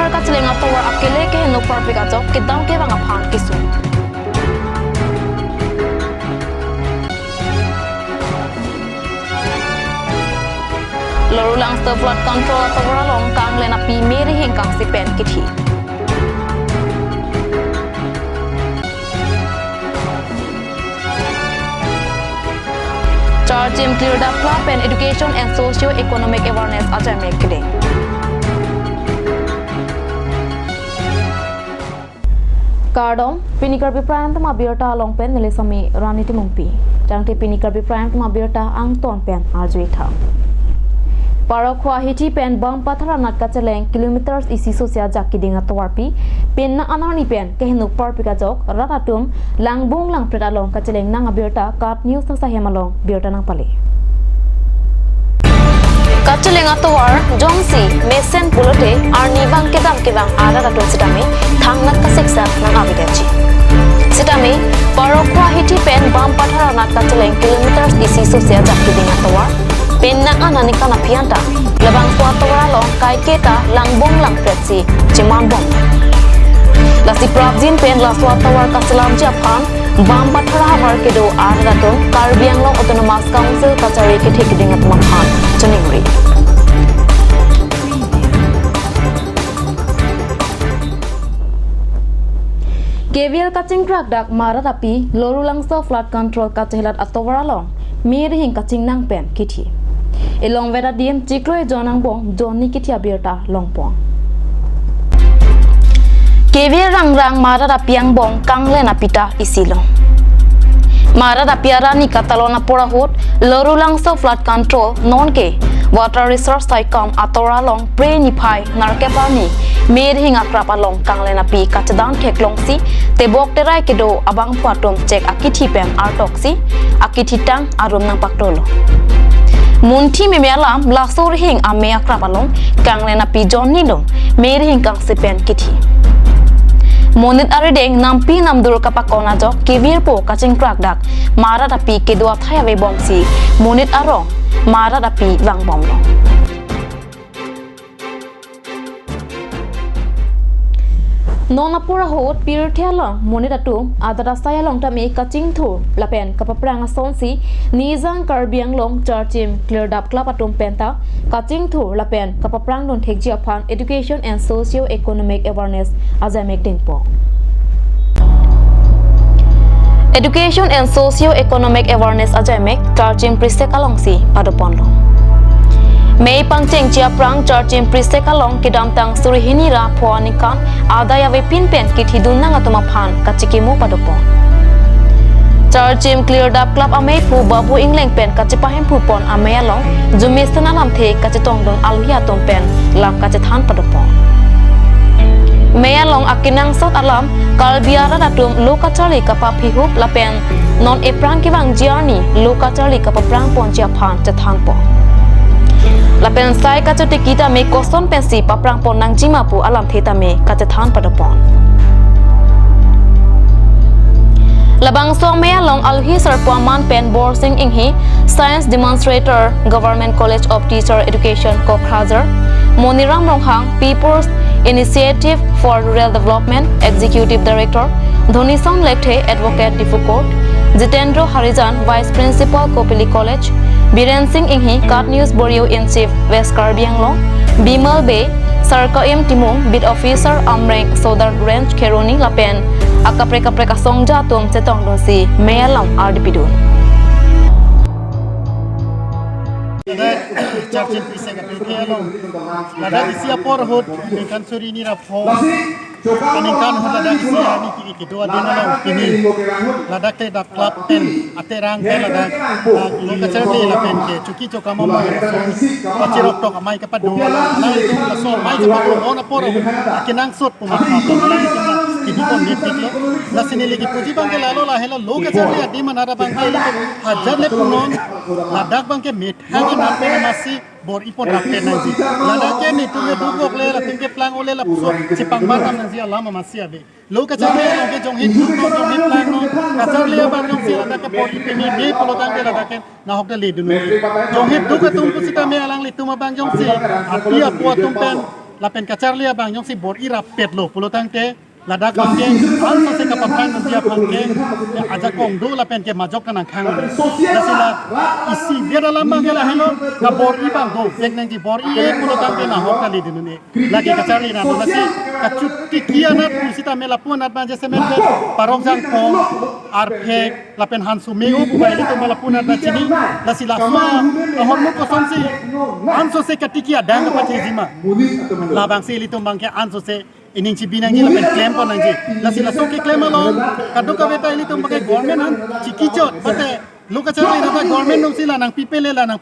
Tawar ka chile nga tawar akile ke henu parpi ka jok kidam ke banga phan kisu. Lorulang sta flood control tawar long kang lena pi meri hing kang si pen kithi. Charging clear the club and education and socio-economic awareness ajay make today. Kardom pinikar biprayam tama biota long pen nilisami raniti mungpi. Jangti pinikar biprayam tama biota ang ton pen arjui tha. Parokwa hiti pen bang pathara nat kacheleng kilometers isi sosia jakki dinga towarpi pen na anani pen kehnu parpika jok ratatum langbung lang preta long kacheleng nang biota kat news sa hemalong biota nang pale. Kacheleng atowar jongsi mesen pulote arni bang kedam ara ratul sitame thangnat ka seksa nang abigachi. Sitame parokwa hiti pen bang pathara nat kacheleng kilometers isi sosia jakki dinga towar penna anani kana pianta labang swatawara long kai keta langbong lang pretsi chimambong lasi prabjin pen la swatawar ka salam japan bam pathara hamar kedo ardato karbiang long autonomous council kachari ke thik dingat maphan chaningri KVL kaching krak dak maratapi lorulang so flood control kachelat atawara long mir hing kaching nang pen kithi Elong vera diem cikloi jonang bong joni kitia birta longpong. Kevir rang mara da piang bong kangle na pita isilong. Mara da piara ni katalona pora hot lorulang so flood control non ke water resource saikam atora long pre ni phai narke pani mer hinga krapa long kangle na pi kachadan theklong si tebok terai kedo abang patom check akithi pem artoksi akithi tang arum nang paktolo. Munti memealam lasur hing ame akrapalong kang lena pijon nilong mer hing kang sepen kithi monit arideng nampi namdur kapakona jok kivir po kaching krak dak mara dapi kedua thaya we bomsi monit arong mara dapi wang bomlo Nona pura hot pir thialong monitatu adara sayalong tame kaching thu lapen kapaprang sonsi nizang karbiang long charchim cleared up club atom penta kaching thu lapen kapaprang don thekji aphan education and socio economic awareness ajamek dingpo Education and socio economic awareness ajamek charchim prisekalongsi padoponlo May pangcheng chia prang charchim prisekalong kidam tang surihini ra phonikan adaya we pinpen kithidun nang atoma phan kachikimu padopo charchim cleared up club ame pu babu ingleng pen kachipahem pu pon ame along jumesana nam the kachitong dong alhia tom pen lam kachithan padopo Maya long akinang sot alam kalbiara datum lokachali kapaphihup lapen non eprang kiwang jiani lokachali kapaprang pon chia phan chathan po Lapen sai kachote kita me koson pensi paprang pon nang jimapu alam theta me kachathan padapon Labang song me along alhi sarpuaman pen borsing inghi science demonstrator government college of teacher education Kokhajar Moniram Ronghang People's Initiative for Rural Development Executive Director Dhonisong Lepthe Advocate Difukot Jitendra Harijan Vice Principal Kopili College Biren Singh Inghi Kat News Bureau in Chief West Karbiang Long Bimal Bay Sarkaim Timung Bid Officer Amreng Southern Range Keroni Lapen Akapreka Songja Tum Chetong Donsi Meyalam Ardipidun Charging pisega pikelo lada isia por hot kan suri ni rapho kanikan hot lada isia ni ki dua dinalo ini lada ke da club pen aterang ke lada lokacin la pen ke cuki coka mama pacirok tok mai ke padu la itu la so mai ke padu ona por kinang sut puma la itu kidi pon nitik la sini lagi puji bang ke lalo la hela lokacin le adi manara bang ke hajar le punon lada bang ke mitha ke nape masih bor ipon rapen nanti lada ke ni tu dugok le la tingke plang ole la puso cipang batam nanti alama masih ave lo kacang le lo ke jong hit plang no kacang le bang jong sila lada ke bor ipin ni pelotang ke lada ke na hok le dunu jong hit du ke tum pusita me alang le tum bang jong si api apu tum pen lapen kacarlia bang yong si bor ira pet lo pulutang te ladak bangke anso se kapapan dia bangke aja kongdo lapen ke majok kanang khang lasila isi dia dalam bangke la hello ka bor i bang do jek nang ji bor i pulutang te na hok kali dinune lagi kacarli na lasi kacut kiana pusita mela punat bang jese men parong jang kong arpe lapen hansu meo bubai itu mala punat na chini lasila sma hormo kosonsi anso se katikia dang pa jima labang si litum bangke anso se ining si binang ji lapen claim po nang ji lasila so ke claim alon kadu ka beta litum bangke government han chikichot pate luka chali na government nong sila nang pipele labang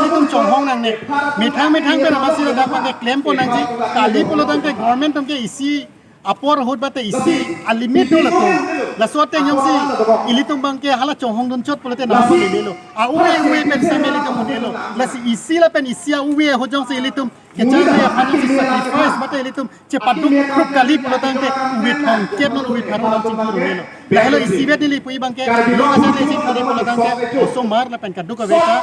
litum chonghong nang ne mithang pe na masila da bangke claim po nang ji kali pulo tang ke government tong ke isi apor hot bate isi alimit do lato la sote nyong si ilitung bangke hala chonghong dun chot polete na ko lelo a uwe pen sameli to modelo la si isi la pen isi a uwe ho jong si ilitum ke chang ya phani si sacrifice bate ilitum che paduk krup kali polotang te uwe thong ke non uwe tharo na ching ko lelo la helo isi ve dili pui bangke lo ka jale si khari polotang te so mar la pen kadu ka veta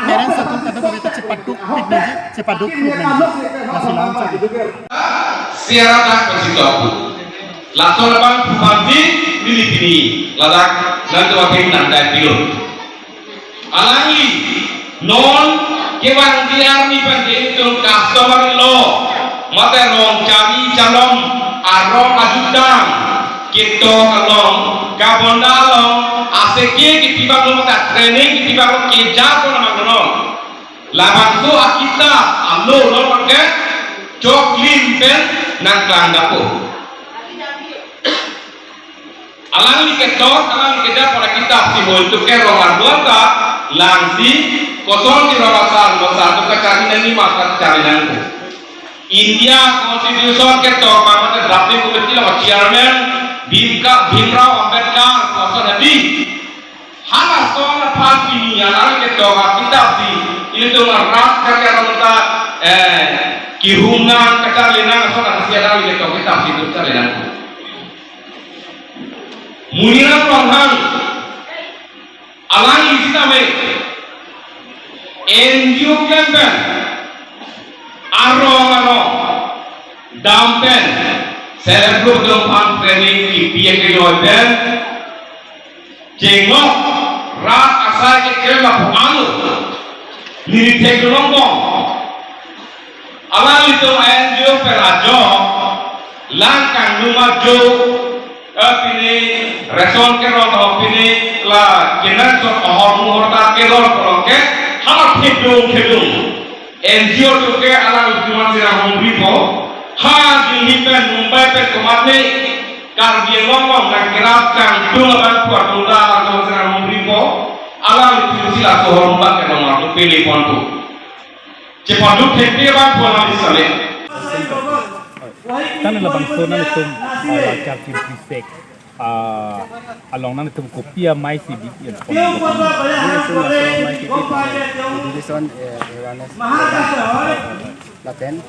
parents atum kadu ka veta che paduk pik naji che paduk krup naji la silang cha Siara dak pasito aku. Lato labang pumati Filipini ladak nanti wakil nandai tilo. Alangi non kewang diar ni pande itu customer lo. Mate rong kami calon arong ajudang kita kalong kabonda long aseke kitibang lo mata training kitibang lo keja ko nama kono. Labang tu akita alo lo pakai jok limpen nang klang dapo. Alang li ketok, alang li kedak pada kitab si untuk ke romar dua langsi kosong di romar besar tu kecarinan ni maka kecarinan ku. India Constitution ketok maka drafting komite lawan chairman Bhimrao Ambedkar kosong tadi. Hana soal pagi ni alang ketok kitab si itu ngeras kakek ramata kihungan kecarinan soal kesiaran li ketok kitab si itu kecarinan ku. Munira Pranghang alang isita me NGO campaign aro dampen self development training ki PK joben jengok rat asal ke kema punganu ni teknologi alang itu NGO perajo langkang rumah jo apini reson ke ron apini la kenan so hormon ta ke ron ke ha khedung NGO to ke ala ujuan sira hombri po ha di hipen Mumbai pe komatne kar di lomong na kirap kang tulaban po tunda ala sira hombri po ala ujuan sira so hormon ke ron to pili pontu cepat thekte ba po na misale Tanah labang zona itu cara prefek along nang itu kopia mai sidi yang division awareness laten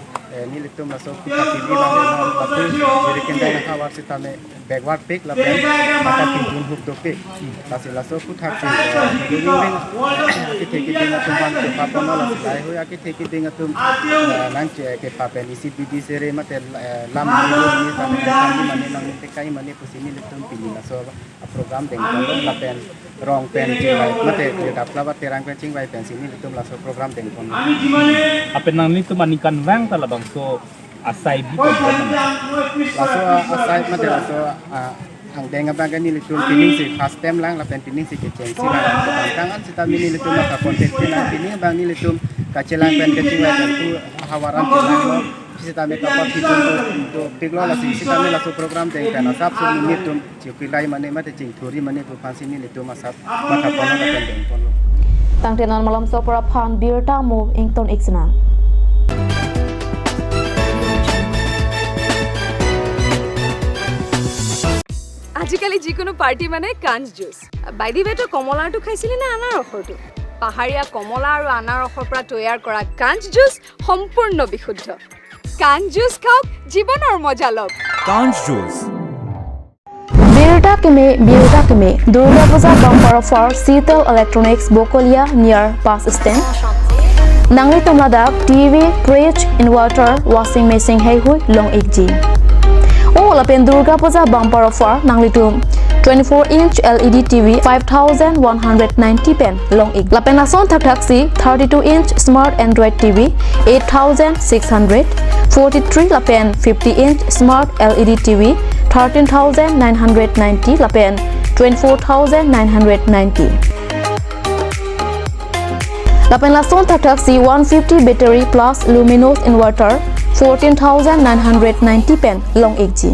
ni litum masuk kita TV bang batu jadi kita nak awak kita me backward pick laten maka pinjun hook doke kasih laso putak si ring kita dengan tuan papa malah selai hoya kita dengan tum nang ke papa ni CBD sere mate lam ni sampai kami mana nang tekai mana pusini litum pilih laso program dengan laten rong pen cingwai mate dapat lawat terang pen cingwai pen sini litum laso program dengan apa nang ni tu manikan wang tak labang so asai bi laso asai mate laso ang dengan bangkan ni litum pining si fast time lang lapen pining si keceng si lang tangan si tami ni litum maka konten pining pining bang ni litum kacelang pen kecingwai pen tu hawaran pilang si tami kapal pitung tu piglo la si tami laso program dengan asap so ni litum cikilai mana mate cing thuri mana tu fansi ni litum asap maka kono lapen dengan Tang tenan malam sopra phan bir tamu ington iksenang. আজিকালি যিকোনো party মানে কাঞ্জ juice by the ৱেটো কমলাটো খাইছিলি না আনাৰ ৰসটো পাহাৰীয়া কমলা আৰু আনাৰ ৰসৰ পৰা তৈয়াৰ কৰা কাঞ্জ জুচ সম্পূৰ্ণ বিশুদ্ধ কাঞ্জ জুচ খাওক জীৱনৰ মজা লওক কাঞ্জ juice Birta Keme, Durga Puja bumper offer Seatel Electronics Bokolia near bus stand. Nangli tum ladak TV, fridge, inverter, washing machine hei hui long ekji. O lapen Durga Puja bumper offer nangli tum 24-inch LED TV 5,190 pen long ek. Lapen ason thak taksi 32-inch smart Android TV 8,600. 43 lapen 50-inch smart LED TV 13,990 lapen 24,990. Lapen lason thak taksi 150 battery plus luminous inverter 14,990 pen long ekji.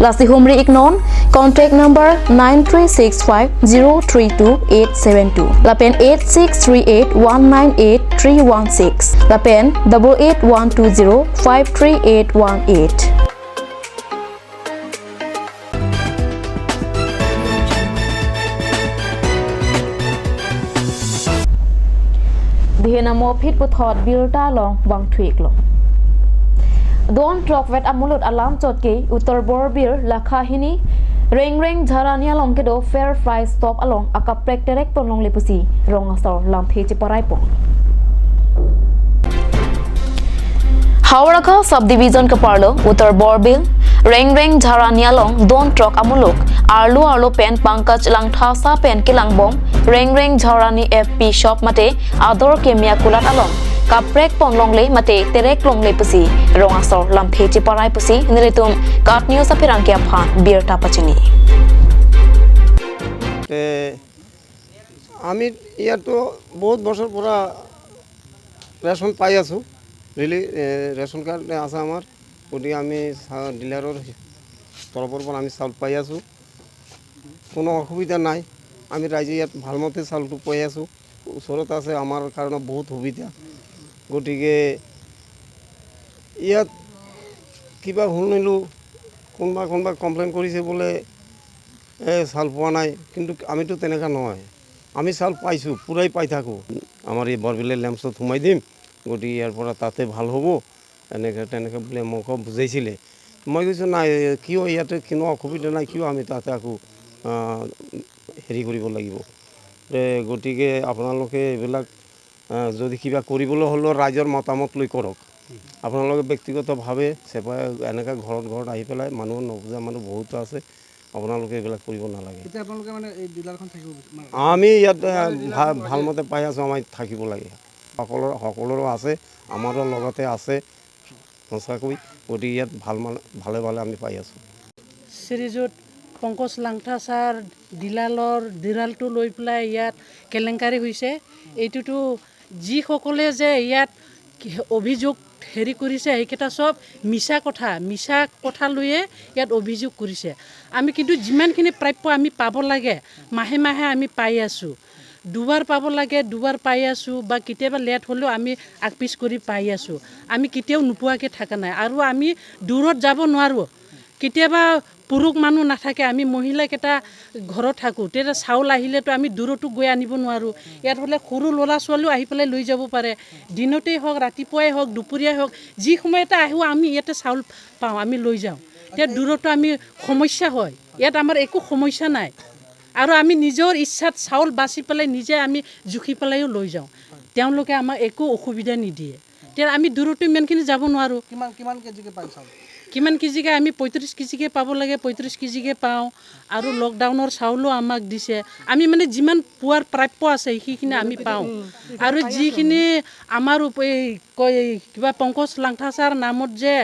Lasi Humri Ignon, contact number 9365032872. Lapen 8638198316. Lapen 8812053818. Dihena mo phit puthot birta long wang thuik lo. Don truck vet amulut alam chotke Uttar Borbir Lakhahini reng Jharania long ke do fair fry stop along akaprek terek tonong lepusi rong asor lam phechi parai pong. Howrah subdivision ke parlo Uttar Borbir reng Jharania long don truck amuluk arlo pen pankaj lang thasa pen ke lang bom reng Jharani FP shop mate ador kemia kulat along kaprek pon long le mate terek long le pusi rong asor lam phechi parai pusi niretum kat news apirang ke aphan beer ta pachini আমি ইয়াতো বহুত বছর পুরা ration পাই আছো really ration card আছে আমার ওটি আমি ডিলারের তৰফৰ পৰা আমি চাউল পাই আছো কোনো অসুবিধা নাই আমি ৰাইজে ইয়াত ভালমতে চাউলটো পাই আছো ওচৰত আছে আমাৰ কাৰণে বহুত সুবিধা গতিকে ইয়াত কিবা শুনিলোঁ কোনোবা কমপ্লেইন কৰিছে বোলে চাউল পোৱা নাই কিন্তু আমিতো তেনেকুৱা নহয় আমি চাউল পাইছোঁ পুৰাই পাই থাকোঁ আমাৰ এই বৰবিলে লেম্পছত সোমাই দিম গতিকে ইয়াৰ পৰা তাতে ভাল হ'ব তেনেকৈ বোলে মোক বুজাইছিলে মই কৈছোঁ নাই কিয় ইয়াতে কোনো অসুবিধা নাই কিয় আমি তাতে আকৌ হেৰি কৰিব লাগিব গতিকে আপোনালোকে এইবিলাক যদি কিবা কৰিবলৈ হ'লেও ৰাইজৰ মতামত লৈ কৰক আপোনালোকে ব্যক্তিগতভাৱে চেপাই এনেকৈ ঘৰত আহি পেলাই মানুহ নবুজা মানুহ বহুতো আছে আপোনালোকে এইবিলাক কৰিব নালাগে আমি ইয়াত ভালমতে পাই আছোঁ আমাৰ থাকিব লাগে সকলোৰো আছে আমাৰো লগতে আছে সঁচাকৈ গতিকে ইয়াত ভালে আমি পাই আছোঁ শ্ৰীযুত পংকজ লাংথা ছাৰ ডিলালটো লৈ পেলাই ইয়াত কেলেংকাৰী হৈছে এইটোতো যিসকলে যে ইয়াত অভিযোগ হেৰি কৰিছে সেইকেইটা চব মিছা কথা লৈয়ে ইয়াত অভিযোগ কৰিছে আমি কিন্তু যিমানখিনি প্ৰাপ্য আমি পাব লাগে মাহে আমি পাই আছোঁ দুবাৰ পাব লাগে দুবাৰ পাই আছোঁ বা কেতিয়াবা লেট হ'লেও আমি আগপিছ কৰি পাই আছোঁ আমি কেতিয়াও নোপোৱাকৈ থকা নাই আৰু আমি দূৰত যাব নোৱাৰোঁ কেতিয়াবা পুৰুষ মানুহ নাথাকে আমি মহিলাকেইটা ঘৰত থাকোঁ তেতিয়া চাউল আহিলেতো আমি দূৰতো গৈ আনিব নোৱাৰোঁ ইয়াত হ'লে সৰু ল'ৰা ছোৱালীও আহি পেলাই লৈ যাব পাৰে দিনতেই হওক ৰাতিপুৱাই হওক দুপৰীয়াই হওক যি সময়তে আহোঁ আমি ইয়াতে চাউল পাওঁ আমি লৈ যাওঁ তেতিয়া দূৰতো আমি সমস্যা হয় ইয়াত আমাৰ একো সমস্যা নাই আৰু আমি নিজৰ ইচ্ছাত চাউল বাছি পেলাই নিজে আমি জুখি পেলাইও লৈ যাওঁ তেওঁলোকে আমাক একো অসুবিধা নিদিয়ে তেতিয়া আমি দূৰতো ইমানখিনি যাব নোৱাৰোঁ কিমান কেজিকৈ আমি 35 কেজিকৈ পাব লাগে 35 কেজিকৈ পাওঁ আৰু লকডাউনৰ চাউলো আমাক দিছে আমি মানে যিমান পোৱাৰ প্ৰাপ্য আছে সেইখিনি আমি পাওঁ আৰু যিখিনি আমাৰ কিবা পংকজ লাংথা ছাৰ নামত যে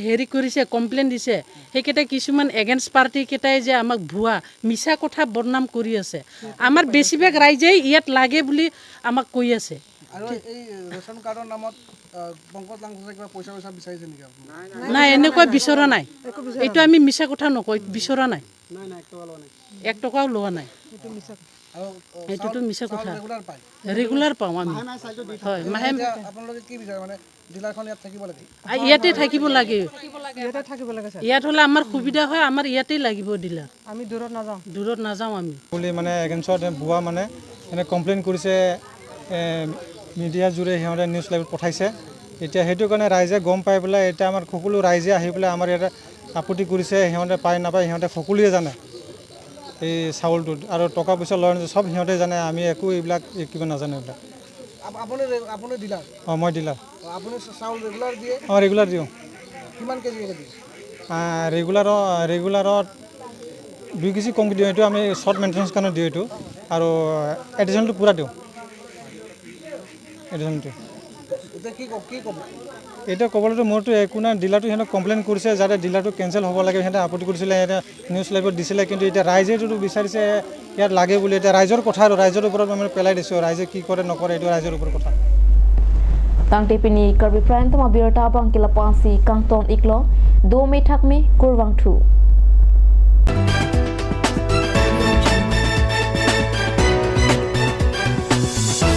হেৰি কৰিছে কমপ্লেইন দিছে সেইকেইটা কিছুমান এগেইনষ্ট পাৰ্টিকেইটাই যে আমাক ভুৱা মিছা কথা বদনাম কৰি আছে আমাৰ বেছিভাগ ৰাইজেই ইয়াত লাগে বুলি আমাক কৈ আছে নাই এনেকুৱা বিচৰা নাই এইটো আমি মিছা কথা নকয় বিচৰা নাই 1 টকাও লোৱা নাই এইটোতো মিছা কথা ৰেগুলাৰ পাওঁ আমি হয় মাহে ইয়াতে থাকিব লাগে ইয়াত হ'লে আমাৰ সুবিধা হয় আমাৰ ইয়াতেই লাগিব ডিলাৰ আমি দূৰত নাযাওঁ আমি বুলি মানে এগেইনষ্টত ভুৱা মানে এনে কমপ্লেইন কৰিছে মিডিয়া জুড়ে সিহঁতে নিউজ লাইভত পঠাইছে এতিয়া সেইটো কাৰণে ৰাইজে গম পাই পেলাই এতিয়া আমাৰ সকলো ৰাইজে আহি পেলাই আমাৰ ইয়াতে আপত্তি কৰিছে সিহঁতে পাই নাপায় সিহঁতে সকলোৱে জানে এই চাউলটো আৰু টকা পইচা লয় সব সিহঁতে জানে আমি একো এইবিলাক কিবা নাজানো এইবিলাক আপুনি দিলা অঁ মই ডিলাৰ আপুনি চাউল ৰেগুলাৰ দিয়ে অঁ ৰেগুলাৰ দিওঁ কিমান কেজি দিয়ে ৰেগুলাৰত 2 কেজি কমকৈ দিওঁ এইটো আমি শ্বৰ্ট মেইনটেনেঞ্চ কাৰণে দিওঁ এইটো আৰু এডিশ্যনটো পূৰা দিওঁ এডিশ্যনটো এতিয়া ক'বলৈতো মোৰতো একো নাই ডিলাৰটো সিহঁতক কমপ্লেইন কৰিছে যাতে ডিলাৰটো কেঞ্চেল হ'ব লাগে সিহঁতে আপত্তি কৰিছিলে সিহঁতে নিউজ লাইভত দিছিলে কিন্তু এতিয়া ৰাইজেতো বিচাৰিছে ইয়াত লাগে বুলি এতিয়া ৰাইজৰ কথা আৰু ৰাইজৰ ওপৰত আমি পেলাই দিছোঁ ৰাইজে কি কৰে নকৰে এইটো ৰাইজৰ ওপৰত কথা Tang tipini karbi pran tama birta bang kila pansi kang ton iklo 2 Mei thak me kurwang thu